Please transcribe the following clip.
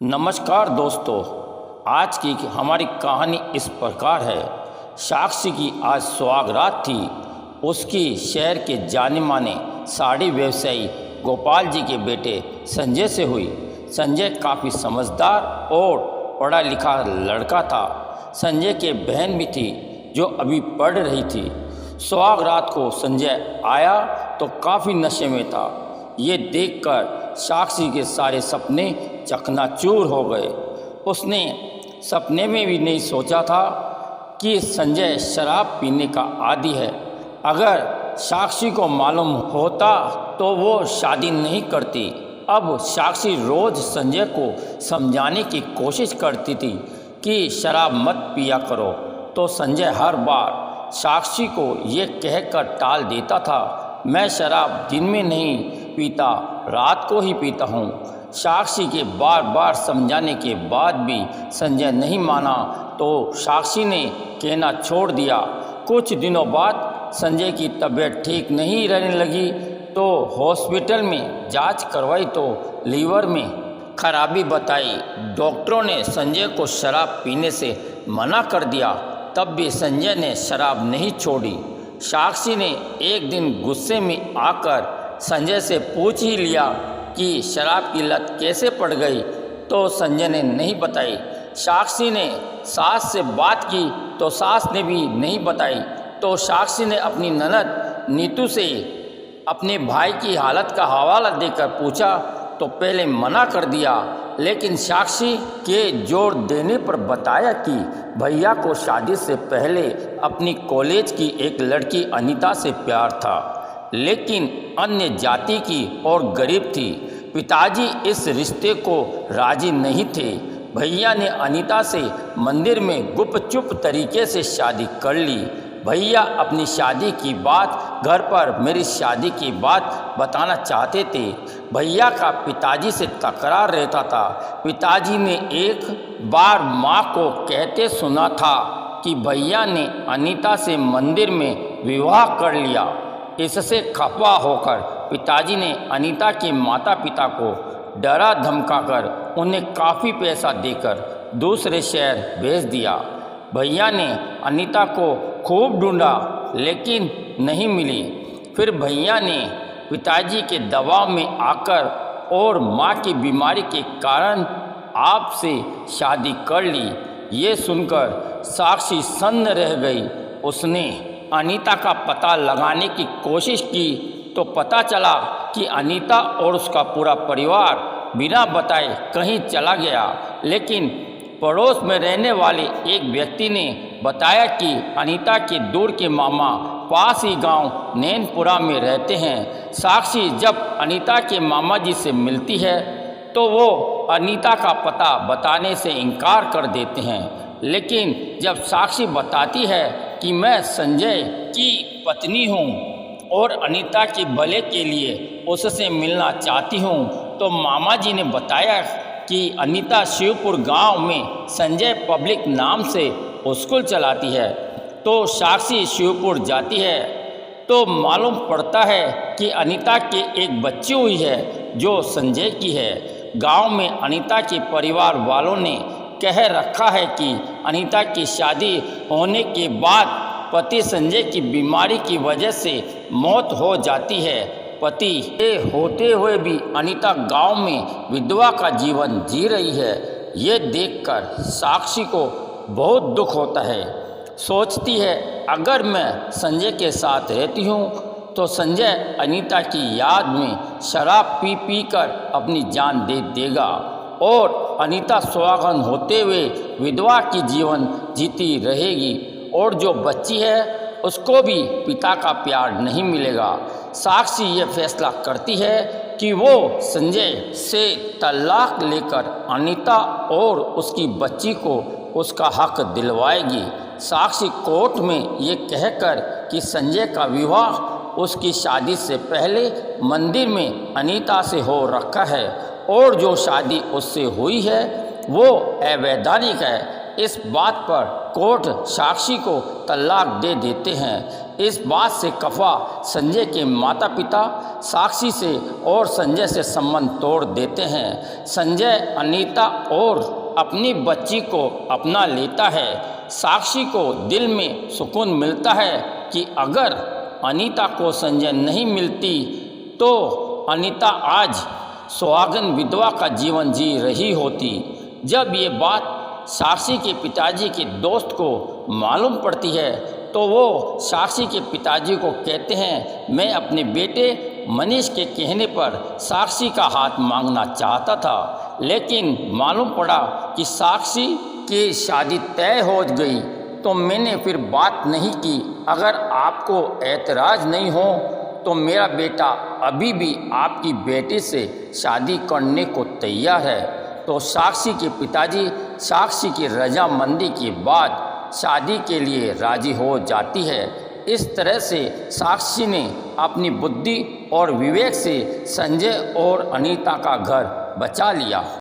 नमस्कार दोस्तों, आज की हमारी कहानी इस प्रकार है। साक्षी की आज सुहागरात थी। उसकी शहर के जाने माने साड़ी व्यवसायी गोपाल जी के बेटे संजय से हुई। संजय काफ़ी समझदार और पढ़ा लिखा लड़का था। संजय के बहन भी थी जो अभी पढ़ रही थी। सुहागरात को संजय आया तो काफ़ी नशे में था। ये देखकर साक्षी के सारे सपने चकनाचूर हो गए। उसने सपने में भी नहीं सोचा था कि संजय शराब पीने का आदी है। अगर साक्षी को मालूम होता तो वो शादी नहीं करती। अब साक्षी रोज़ संजय को समझाने की कोशिश करती थी कि शराब मत पिया करो, तो संजय हर बार साक्षी को ये कहकर टाल देता था, मैं शराब दिन में नहीं पीता, रात को ही पीता हूँ। साक्षी के बार बार समझाने के बाद भी संजय नहीं माना तो साक्षी ने कहना छोड़ दिया। कुछ दिनों बाद संजय की तबीयत ठीक नहीं रहने लगी तो हॉस्पिटल में जांच करवाई तो लीवर में खराबी बताई। डॉक्टरों ने संजय को शराब पीने से मना कर दिया, तब भी संजय ने शराब नहीं छोड़ी। साक्षी ने एक दिन गुस्से में आकर संजय से पूछ ही लिया कि शराब की लत कैसे पड़ गई, तो संजय ने नहीं बताई। साक्षी ने सास से बात की तो सास ने भी नहीं बताई। तो साक्षी ने अपनी ननद नीतू से अपने भाई की हालत का हवाला देकर पूछा तो पहले मना कर दिया, लेकिन साक्षी के जोर देने पर बताया कि भैया को शादी से पहले अपनी कॉलेज की एक लड़की अनीता से प्यार था, लेकिन अन्य जाति की और गरीब थी। पिताजी इस रिश्ते को राजी नहीं थे। भैया ने अनीता से मंदिर में गुपचुप तरीके से शादी कर ली। भैया अपनी शादी की बात घर पर मेरी शादी की बात बताना चाहते थे। भैया का पिताजी से तकरार रहता था। पिताजी ने एक बार माँ को कहते सुना था कि भैया ने अनीता से मंदिर में विवाह कर लिया। इससे खफा होकर पिताजी ने अनीता के माता पिता को डरा धमकाकर उन्हें काफ़ी पैसा देकर दूसरे शहर भेज दिया। भैया ने अनीता को खूब ढूंढा लेकिन नहीं मिली। फिर भैया ने पिताजी के दबाव में आकर और माँ की बीमारी के कारण आपसे शादी कर ली। ये सुनकर साक्षी सन्न रह गई। उसने अनीता का पता लगाने की कोशिश की तो पता चला कि अनीता और उसका पूरा परिवार बिना बताए कहीं चला गया। लेकिन पड़ोस में रहने वाले एक व्यक्ति ने बताया कि अनीता के दूर के मामा पास ही गांव नैनपुरा में रहते हैं। साक्षी जब अनीता के मामा जी से मिलती है तो वो अनीता का पता बताने से इनकार कर देते हैं, लेकिन जब साक्षी बताती है कि मैं संजय की पत्नी हूँ और अनीता के भले के लिए उससे मिलना चाहती हूँ, तो मामा जी ने बताया कि अनीता शिवपुर गांव में संजय पब्लिक नाम से स्कूल चलाती है। तो साक्षी शिवपुर जाती है तो मालूम पड़ता है कि अनीता के एक बच्ची हुई है जो संजय की है। गांव में अनीता के परिवार वालों ने कह रखा है कि अनीता की शादी होने के बाद पति संजय की बीमारी की वजह से मौत हो जाती है। पति होते हुए भी अनीता गांव में विधवा का जीवन जी रही है। ये देखकर साक्षी को बहुत दुख होता है। सोचती है अगर मैं संजय के साथ रहती हूँ तो संजय अनीता की याद में शराब पी पी कर अपनी जान दे देगा और अनीता सुहागन होते हुए विधवा की जीवन जीती रहेगी और जो बच्ची है उसको भी पिता का प्यार नहीं मिलेगा। साक्षी ये फैसला करती है कि वो संजय से तलाक लेकर अनीता और उसकी बच्ची को उसका हक दिलवाएगी। साक्षी कोर्ट में ये कहकर कि संजय का विवाह उसकी शादी से पहले मंदिर में अनीता से हो रखा है और जो शादी उससे हुई है वो अवैधानिक है। इस बात पर कोर्ट साक्षी को तलाक दे देते हैं। इस बात से खफा संजय के माता पिता साक्षी से और संजय से संबंध तोड़ देते हैं। संजय अनीता और अपनी बच्ची को अपना लेता है। साक्षी को दिल में सुकून मिलता है कि अगर अनीता को संजय नहीं मिलती तो अनीता आज सुहागन विधवा का जीवन जी रही होती। जब ये बात साक्षी के पिताजी के दोस्त को मालूम पड़ती है तो वो साक्षी के पिताजी को कहते हैं, मैं अपने बेटे मनीष के कहने पर साक्षी का हाथ मांगना चाहता था, लेकिन मालूम पड़ा कि साक्षी की शादी तय हो गई तो मैंने फिर बात नहीं की। अगर आपको एतराज़ नहीं हो तो मेरा बेटा अभी भी आपकी बेटी से शादी करने को तैयार है। तो साक्षी के पिताजी साक्षी की रजामंदी के बाद शादी के लिए राजी हो जाती है। इस तरह से साक्षी ने अपनी बुद्धि और विवेक से संजय और अनीता का घर बचा लिया।